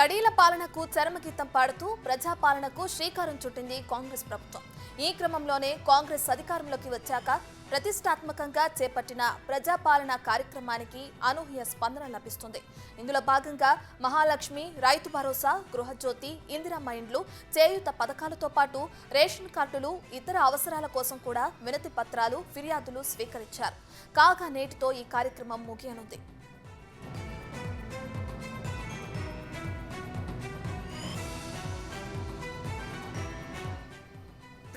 కడీల పాలనకు చరమగీతం పాడుతూ ప్రజాపాలనకు శ్రీకారం చుట్టింది కాంగ్రెస్ ప్రభుత్వం. ఈ క్రమంలోనే కాంగ్రెస్ అధికారంలోకి వచ్చాక ప్రతిష్టాత్మకంగా చేపట్టిన ప్రజాపాలన కార్యక్రమానికి అనూహ్య స్పందన లభిస్తుంది. ఇందులో భాగంగా మహాలక్ష్మి, రైతు భరోసా, గృహజ్యోతి, ఇందిరమ్మ ఇండ్లు, చేయూత పథకాలతో పాటు రేషన్ కార్డులు, ఇతర అవసరాల కోసం కూడా వినతి పత్రాలు, ఫిర్యాదులు స్వీకరించారు. కాగా నేటితో ఈ కార్యక్రమం ముగియనుంది.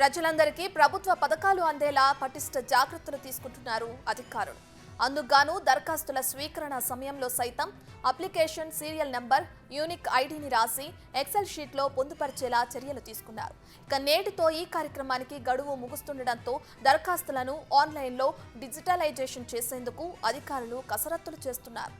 ప్రజలందరికీ ప్రభుత్వ పథకాలు అందేలా పటిష్ట జాగ్రత్తలు తీసుకుంటున్నారు అధికారులు. అందుకుగాను దరఖాస్తుల స్వీకరణ సమయంలో సైతం అప్లికేషన్ సీరియల్ నంబర్, యూనిక్ ఐడిని రాసి ఎక్సెల్ షీట్లో పొందుపరిచేలా చర్యలు తీసుకున్నారు. ఇక నేటితో ఈ కార్యక్రమానికి గడువు ముగుస్తుండటంతో దరఖాస్తులను ఆన్లైన్లో డిజిటలైజేషన్ చేసేందుకు అధికారులు కసరత్తులు చేస్తున్నారు.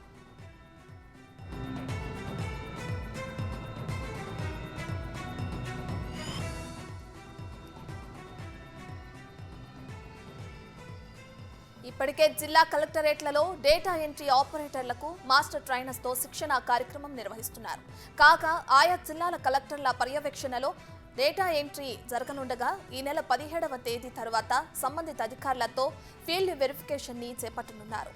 ఇప్పటికే జిల్లా కలెక్టరేట్లలో డేటా ఎంట్రీ ఆపరేటర్లకు మాస్టర్ ట్రైనర్స్తో శిక్షణ కార్యక్రమం నిర్వహిస్తున్నారు. కాగా ఆయా జిల్లాల కలెక్టర్ల పర్యవేక్షణలో డేటా ఎంట్రీ జరగనుండగా ఈ నెల 17వ తేదీ తర్వాత సంబంధిత అధికారులతో ఫీల్డ్ వెరిఫికేషన్ ని చేపట్టనున్నారు.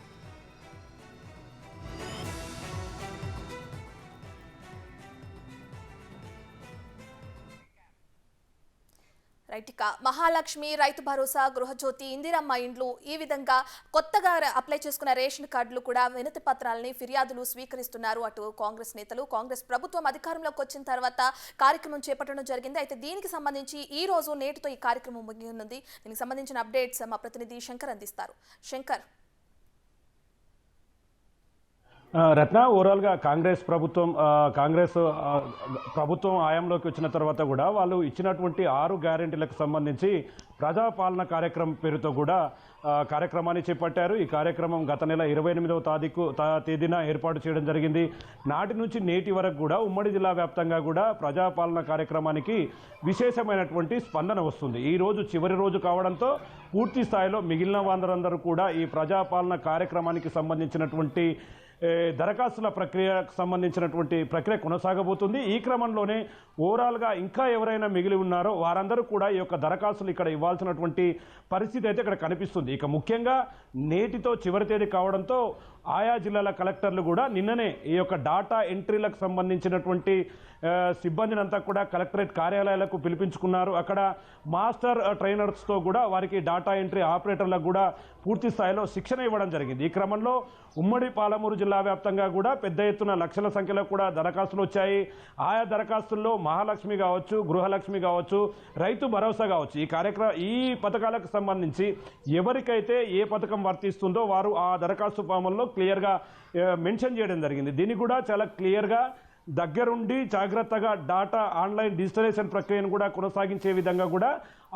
మహాలక్ష్మి, రైతు భరోసా, గృహజ్యోతి, ఇందిరమ్మ ఇండ్లు, ఈ విధంగా కొత్తగా అప్లై చేసుకున్న రేషన్ కార్డులు కూడా వినతి పత్రాలని, ఫిర్యాదులు స్వీకరిస్తున్నారు. అటు కాంగ్రెస్ నేతలు. కాంగ్రెస్ ప్రభుత్వం అధికారంలోకి వచ్చిన తర్వాత కార్యక్రమం చేపట్టడం జరిగింది. అయితే దీనికి సంబంధించి ఈ రోజు నేటితో ఈ కార్యక్రమం ముగియనుంది. దీనికి సంబంధించిన అప్డేట్స్ మా ప్రతినిధి శంకర్ అందిస్తారు. శంకర్. రత్న, ఓవరాల్గా కాంగ్రెస్ ప్రభుత్వం ఆయంలోకి వచ్చిన తర్వాత కూడా వాళ్ళు ఇచ్చినటువంటి 6 గ్యారెంటీలకు సంబంధించి ప్రజాపాలన కార్యక్రమం పేరుతో కూడా కార్యక్రమాన్ని చేపట్టారు. ఈ కార్యక్రమం గత నెల 28వ తేదీన ఏర్పాటు చేయడం జరిగింది. నాటి నుంచి నేటి వరకు కూడా ఉమ్మడి జిల్లా వ్యాప్తంగా కూడా ప్రజాపాలన కార్యక్రమానికి విశేషమైనటువంటి స్పందన వస్తుంది. ఈ రోజు చివరి రోజు కావడంతో పూర్తి స్థాయిలో మిగిలిన వారందరూ కూడా ఈ ప్రజాపాలన కార్యక్రమానికి సంబంధించినటువంటి దరఖాస్తుల ప్రక్రియకు సంబంధించినటువంటి ప్రక్రియ కొనసాగబోతుంది. ఈ క్రమంలోనే ఓవరాల్గా ఇంకా ఎవరైనా మిగిలి ఉన్నారో వారందరూ కూడా ఈ యొక్క దరఖాస్తులు ఇక్కడ ఇవ్వాల్సినటువంటి పరిస్థితి అయితే ఇక్కడ కనిపిస్తుంది. ఇక ముఖ్యంగా నేటితో చివరి తేదీ కావడంతో ఆయా జిల్లాల కలెక్టర్లు కూడా నిన్ననే ఈ యొక్క డాటా ఎంట్రీలకు సంబంధించినటువంటి సిబ్బందిని అంతా కూడా కలెక్టరేట్ కార్యాలయాలకు పిలిపించుకున్నారు. అక్కడ మాస్టర్ ట్రైనర్స్తో కూడా వారికి డాటా ఎంట్రీ ఆపరేటర్లకు కూడా పూర్తి స్థాయిలో శిక్షణ ఇవ్వడం జరిగింది. ఈ క్రమంలో ఉమ్మడి పాలమూరు జిల్లా వ్యాప్తంగా కూడా పెద్ద ఎత్తున లక్షల సంఖ్యలో కూడా దరఖాస్తులు వచ్చాయి. ఆయా దరఖాస్తుల్లో మహాలక్ష్మి కావచ్చు, గృహలక్ష్మి కావచ్చు, రైతు భరోసా కావచ్చు, ఈ పథకాలకు సంబంధించి ఎవరికైతే ఏ పథకం వర్తిస్తుందో వారు ఆ దరఖాస్తు ఫాముల్లో క్లియర్గా మెన్షన్ చేయడం జరిగింది. దీన్ని కూడా చాలా క్లియర్గా దగ్గరుండి జాగ్రత్తగా డాటా ఆన్లైన్ డిజిటలైజేషన్ ప్రక్రియను కూడా కొనసాగించే విధంగా కూడా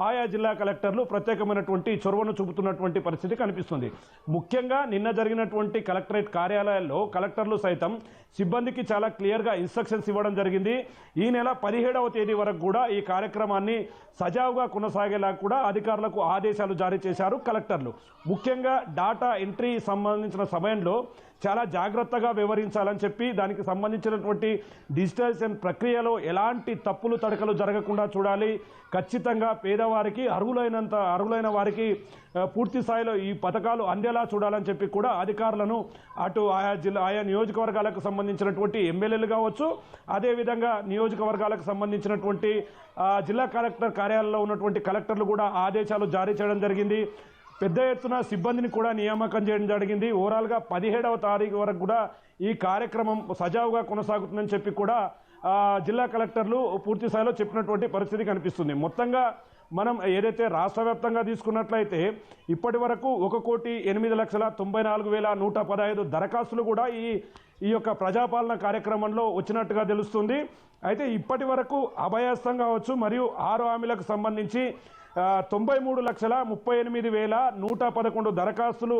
ఆయా జిల్లా కలెక్టర్లు ప్రత్యేకమైనటువంటి చొరవను చూపుతున్నటువంటి పరిస్థితి కనిపిస్తుంది. ముఖ్యంగా నిన్న జరిగినటువంటి కలెక్టరేట్ కార్యాలయాల్లో కలెక్టర్లు సైతం సిబ్బందికి చాలా క్లియర్గా ఇన్స్ట్రక్షన్స్ ఇవ్వడం జరిగింది. ఈ నెల 17వ తేదీ వరకు కూడా ఈ కార్యక్రమాన్ని సజావుగా కొనసాగేలా కూడా అధికారులకు ఆదేశాలు జారీ చేశారు కలెక్టర్లు. ముఖ్యంగా డాటా ఎంట్రీ సంబంధించిన సమయంలో చాలా జాగ్రత్తగా వ్యవహరించాలని చెప్పి దానికి సంబంధించినటువంటి డిజిటలైజేషన్ ప్రక్రియలో ఎలాంటి తప్పులు తడకలు జరగకుండా చూడాలి. ఖచ్చితంగా పేదవారికి అర్హులైన వారికి పూర్తి స్థాయిలో ఈ పథకాలు అందేలా చూడాలని చెప్పి కూడా అధికారులను అటు ఆయా నియోజకవర్గాలకు సంబంధించినటువంటి ఎమ్మెల్యేలు కావచ్చు, అదేవిధంగా నియోజకవర్గాలకు సంబంధించినటువంటి జిల్లా కలెక్టర్ కార్యాలయంలో ఉన్నటువంటి కలెక్టర్లు కూడా ఆదేశాలు జారీ చేయడం జరిగింది. పెద్ద ఎత్తున సిబ్బందిని కూడా నియామకం చేయడం జరిగింది. ఓవరాల్గా 17వ తారీఖు వరకు కూడా ఈ కార్యక్రమం సజావుగా కొనసాగుతుందని చెప్పి కూడా జిల్లా కలెక్టర్లు పూర్తి స్థాయిలో చెప్పినటువంటి పరిస్థితి కనిపిస్తుంది. మొత్తంగా మనం ఏదైతే రాష్ట్ర వ్యాప్తంగా తీసుకున్నట్లయితే ఇప్పటి వరకు 1,08,94,115 దరఖాస్తులు కూడా ఈ యొక్క ప్రజాపాలన కార్యక్రమంలో వచ్చినట్టుగా తెలుస్తుంది. అయితే ఇప్పటి వరకు అభయస్థం కావచ్చు మరియు 6 హామీలకు సంబంధించి 93,38,111 దరఖాస్తులు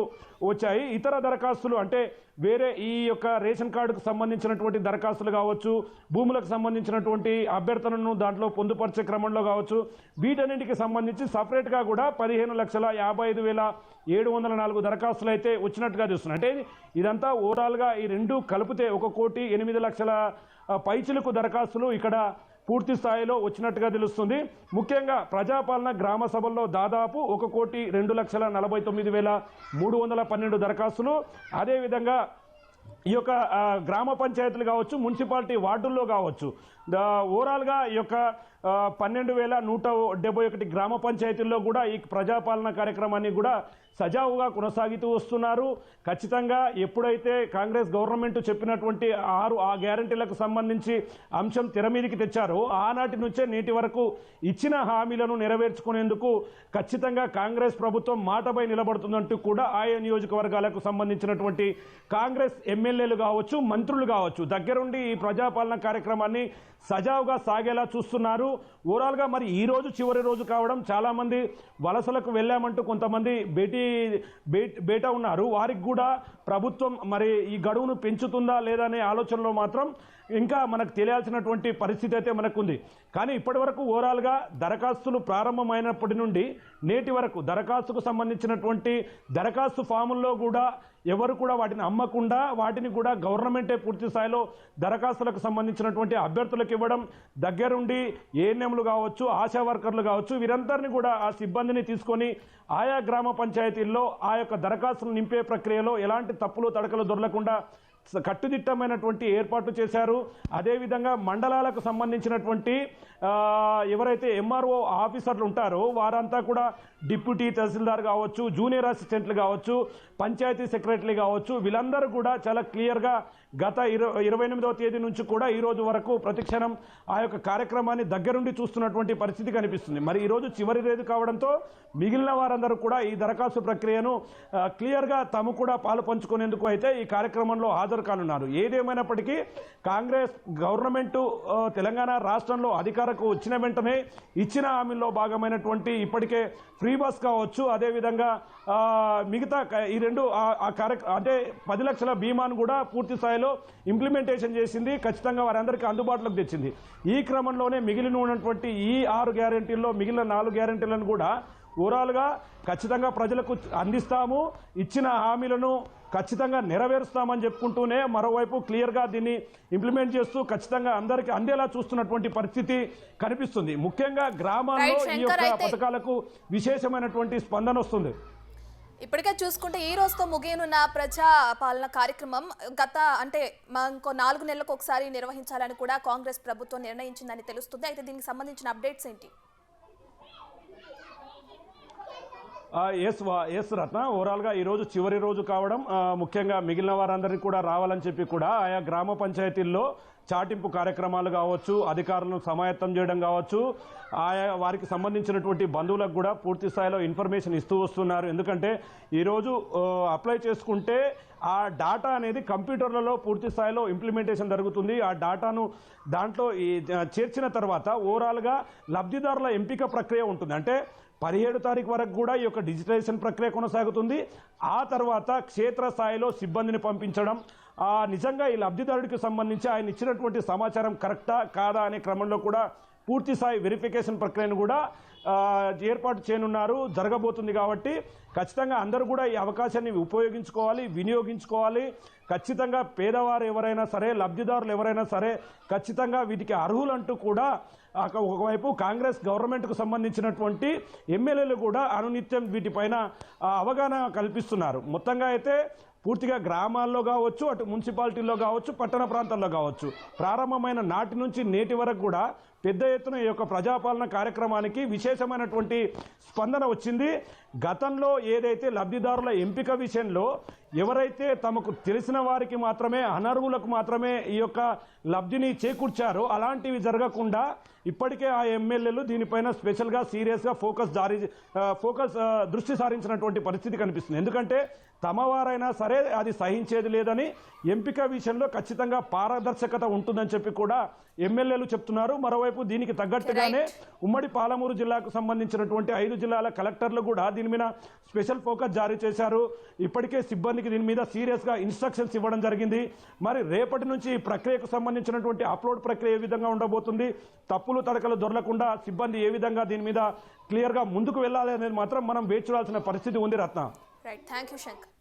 వచ్చాయి. ఇతర దరఖాస్తులు అంటే వేరే ఈ యొక్క రేషన్ కార్డుకు సంబంధించినటువంటి దరఖాస్తులు కావచ్చు, భూములకు సంబంధించినటువంటి అభ్యర్థనను దాంట్లో పొందుపరిచే క్రమంలో కావచ్చు, వీటన్నింటికి సంబంధించి సపరేట్గా కూడా 15,55,704 దరఖాస్తులు అయితే వచ్చినట్టుగా చూస్తున్నాయి. అంటే ఇదంతా ఓవరాల్గా ఈ రెండు కలిపితే 1,08,00,000 పైచిలకు దరఖాస్తులు ఇక్కడ పూర్తి స్థాయిలో వచ్చినట్టుగా తెలుస్తుంది. ముఖ్యంగా ప్రజాపాలన గ్రామ సభల్లో దాదాపు 1,02,49,312 దరఖాస్తులు, అదేవిధంగా ఈ యొక్క గ్రామ పంచాయతీలు కావచ్చు, మున్సిపాలిటీ వార్డుల్లో కావచ్చు, ఓవరాల్గా ఈ యొక్క 12,171 గ్రామ పంచాయతీల్లో కూడా ఈ ప్రజాపాలన కార్యక్రమాన్ని కూడా సజావుగా కొనసాగుతూ వస్తున్నారు. ఖచ్చితంగా ఎప్పుడైతే కాంగ్రెస్ గవర్నమెంట్ చెప్పినటువంటి 6 గ్యారంటీలకు సంబంధించి అంశం తెర మీదకి తెచ్చారో ఆనాటి నుంచే నేటి వరకు ఇచ్చిన హామీలను నెరవేర్చుకునేందుకు ఖచ్చితంగా కాంగ్రెస్ ప్రభుత్వం మాటపై నిలబడుతుందంటూ కూడా ఆయా నియోజకవర్గాలకు సంబంధించినటువంటి కాంగ్రెస్ ఎమ్మెల్యేలు కావచ్చు, మంత్రులు కావచ్చు దగ్గరుండి ఈ ప్రజాపాలన కార్యక్రమాన్ని సజావుగా సాగేలా చూస్తున్నారు. ఓవరాల్గా మరి ఈ రోజు చివరి రోజు కావడం, చాలామంది వలసలకు వెళ్ళామంటూ కొంతమంది బేటా ఉన్నారు. వారికి కూడా ప్రభుత్వం మరి ఈ గడువును పెంచుతుందా లేదా అనే ఆలోచనలో మాత్రం ఇంకా మనకు తెలియాల్సినటువంటి పరిస్థితి అయితే మనకుంది. కానీ ఇప్పటి వరకు ఓవరాల్గా దరఖాస్తులు ప్రారంభమైనప్పటి నుండి నేటి వరకు దరఖాస్తుకు సంబంధించినటువంటి దరఖాస్తు ఫాముల్లో కూడా ఎవరు కూడా వాటిని అమ్మకుండా వాటిని కూడా గవర్నమెంటే పూర్తి స్థాయిలో దరఖాస్తులకు సంబంధించినటువంటి అభ్యర్థులకు ఇవ్వడం, దగ్గరుండి ఏఎన్ఎంలు కావచ్చు, ఆశా వర్కర్లు కావచ్చు, వీరందరినీ కూడా ఆ సిబ్బందిని తీసుకొని ఆయా గ్రామ పంచాయతీల్లో ఆ యొక్క దరఖాస్తులు నింపే ప్రక్రియలో ఎలాంటి తప్పులు తడకలు దొరకకుండా కట్టుదిట్టమైనటువంటి ఏర్పాట్లు చేశారు. అదేవిధంగా మండలాలకు సంబంధించినటువంటి ఎవరైతే ఎంఆర్ఓ ఆఫీసర్లు ఉంటారో వారంతా కూడా డిప్యూటీ తహసీల్దార్ కావచ్చు, జూనియర్ అసిస్టెంట్లు కావచ్చు, పంచాయతీ సెక్రటరీ కావచ్చు, వీళ్ళందరూ కూడా చాలా క్లియర్గా గత 28వ తేదీ నుంచి కూడా ఈ రోజు వరకు ప్రతిక్షణం ఆ యొక్క కార్యక్రమాన్ని దగ్గరుండి చూస్తున్నటువంటి పరిస్థితి కనిపిస్తుంది. మరి ఈరోజు చివరి రోజు కావడంతో మిగిలిన వారందరూ కూడా ఈ దరఖాస్తు ప్రక్రియను క్లియర్గా తాము కూడా పాలు పంచుకునేందుకు అయితే ఈ కార్యక్రమంలో హాజరు కానున్నారు. ఏదేమైనప్పటికీ కాంగ్రెస్ గవర్నమెంటు తెలంగాణ రాష్ట్రంలో అధికారకు వచ్చిన వెంటనే ఇచ్చిన హామీల్లో భాగమైనటువంటి ఇప్పటికే ఫ్రీ బస్ కావచ్చు, అదేవిధంగా మిగతా ఈ రెండు అంటే 10 లక్షల బీమాను కూడా పూర్తి స్థాయిలో ఇంప్లిమెంటేషన్ చేసింది. ఖచ్చితంగా వారందరికీ అందుబాటులోకి తెచ్చింది. ఈ క్రమంలోనే మిగిలిన ఉన్నటువంటి ఈ 6 గ్యారెంటీల్లో మిగిలిన 4 గ్యారెంటీలను కూడా ఓవరాల్గా ఖచ్చితంగా ప్రజలకు అందిస్తాము, ఇచ్చిన హామీలను ఖచ్చితంగా నెరవేరుస్తామని చెప్పుకుంటూనే మరోవైపు క్లియర్గా దీన్ని ఇంప్లిమెంట్ చేస్తూ ఖచ్చితంగా అందరికీ అందేలా చూస్తున్నటువంటి పరిస్థితి కనిపిస్తుంది. ముఖ్యంగా గ్రామాల్లో ఈ యొక్క పథకాలకు విశేషమైనటువంటి స్పందన వస్తుంది. ఇప్పటికే చూసుకుంటే ఈ రోజుతో ముగియనున్న ప్రజా పాలన కార్యక్రమం అంటే ఇంకో 4 నెలలకు ఒకసారి నిర్వహించాలని కూడా కాంగ్రెస్ ప్రభుత్వం నిర్ణయించిందని తెలుస్తుంది. అయితే దీనికి సంబంధించిన అప్డేట్స్ ఏంటి? ఎస్ రత్న, ఓవరాల్గా ఈరోజు చివరి రోజు కావడం, ముఖ్యంగా మిగిలిన వారందరికీ కూడా రావాలని చెప్పి కూడా ఆయా గ్రామ పంచాయతీల్లో చాటింపు కార్యక్రమాలు కావచ్చు, అధికారులను సమాయత్తం చేయడం కావచ్చు, ఆయా వారికి సంబంధించినటువంటి బంధువులకు కూడా పూర్తి స్థాయిలో ఇన్ఫర్మేషన్ ఇస్తూ వస్తున్నారు. ఎందుకంటే ఈరోజు అప్లై చేసుకుంటే ఆ డాటా అనేది కంప్యూటర్లలో పూర్తి స్థాయిలో ఇంప్లిమెంటేషన్ జరుగుతుంది. ఆ డాటాను దాంట్లో చేర్చిన తర్వాత ఓవరాల్గా లబ్ధిదారుల ఎంపిక ప్రక్రియ ఉంటుంది. అంటే 17 తారీఖు వరకు కూడా ఈ యొక్క డిజిటలైజేషన్ ప్రక్రియ కొనసాగుతుంది. ఆ తర్వాత క్షేత్రస్థాయిలో సిబ్బందిని పంపించడం, నిజంగా ఈ లబ్ధిదారుడికి సంబంధించి ఆయన ఇచ్చినటువంటి సమాచారం కరెక్టా కాదా అనే క్రమంలో కూడా పూర్తి స్థాయి వెరిఫికేషన్ ప్రక్రియను కూడా ఏర్పాటు చేయనున్నారు, జరగబోతుంది. కాబట్టి ఖచ్చితంగా అందరూ కూడా ఈ అవకాశాన్ని ఉపయోగించుకోవాలి, వినియోగించుకోవాలి. ఖచ్చితంగా పేదవారు ఎవరైనా సరే, లబ్ధిదారులు ఎవరైనా సరే ఖచ్చితంగా వీటికి అర్హులంటూ కూడా ఒకవైపు కాంగ్రెస్ గవర్నమెంట్కు సంబంధించినటువంటి ఎమ్మెల్యేలు కూడా అనునిత్యం వీటిపైన అవగాహన కల్పిస్తున్నారు. మొత్తంగా అయితే పూర్తిగా గ్రామాల్లో కావచ్చు, అటు మున్సిపాలిటీల్లో కావచ్చు, పట్టణ ప్రాంతాల్లో కావచ్చు, ప్రారంభమైన నాటి నుంచి నేటి వరకు కూడా పెద్ద ఎత్తున ఈ యొక్క ప్రజాపాలన కార్యక్రమానికి విశేషమైనటువంటి స్పందన వచ్చింది. గతంలో ఏదైతే లబ్ధిదారుల ఎంపిక విషయంలో ఎవరైతే తమకు తెలిసిన వారికి మాత్రమే, అనర్హులకు మాత్రమే ఈ యొక్క లబ్ధిని చేకూర్చారో అలాంటివి జరగకుండా ఇప్పటికే ఆ ఎమ్మెల్యేలు దీనిపైన స్పెషల్గా సీరియస్గా దృష్టి సారించినటువంటి పరిస్థితి కనిపిస్తుంది. ఎందుకంటే తమ వారైనా సరే అది సహించేది లేదని, ఎంపిక విషయంలో ఖచ్చితంగా పారదర్శకత ఉంటుందని చెప్పి కూడా ఎమ్మెల్యేలు చెప్తున్నారు. మరోవైపు మరోవైపు దీనికి తగ్గట్టుగానే ఉమ్మడి పాలమూరు జిల్లాకు సంబంధించినటువంటి 5 జిల్లాల కలెక్టర్లు కూడా దీని మీద స్పెషల్ ఫోకస్ జారీ చేశారు. ఇప్పటికే సిబ్బందికి దీని మీద సీరియస్గా ఇన్స్ట్రక్షన్స్ ఇవ్వడం జరిగింది. మరి రేపటి నుంచి ఈ ప్రక్రియకు సంబంధించినటువంటి అప్లోడ్ ప్రక్రియ ఏ విధంగా ఉండబోతుంది, తప్పులు తడకలు దొరలకుండా సిబ్బంది ఏ విధంగా దీని మీద క్లియర్గా ముందుకు వెళ్ళాలి అనేది మాత్రం మనం వేచి చూడాల్సిన పరిస్థితి ఉంది Ratna. Right, thank you Shankar.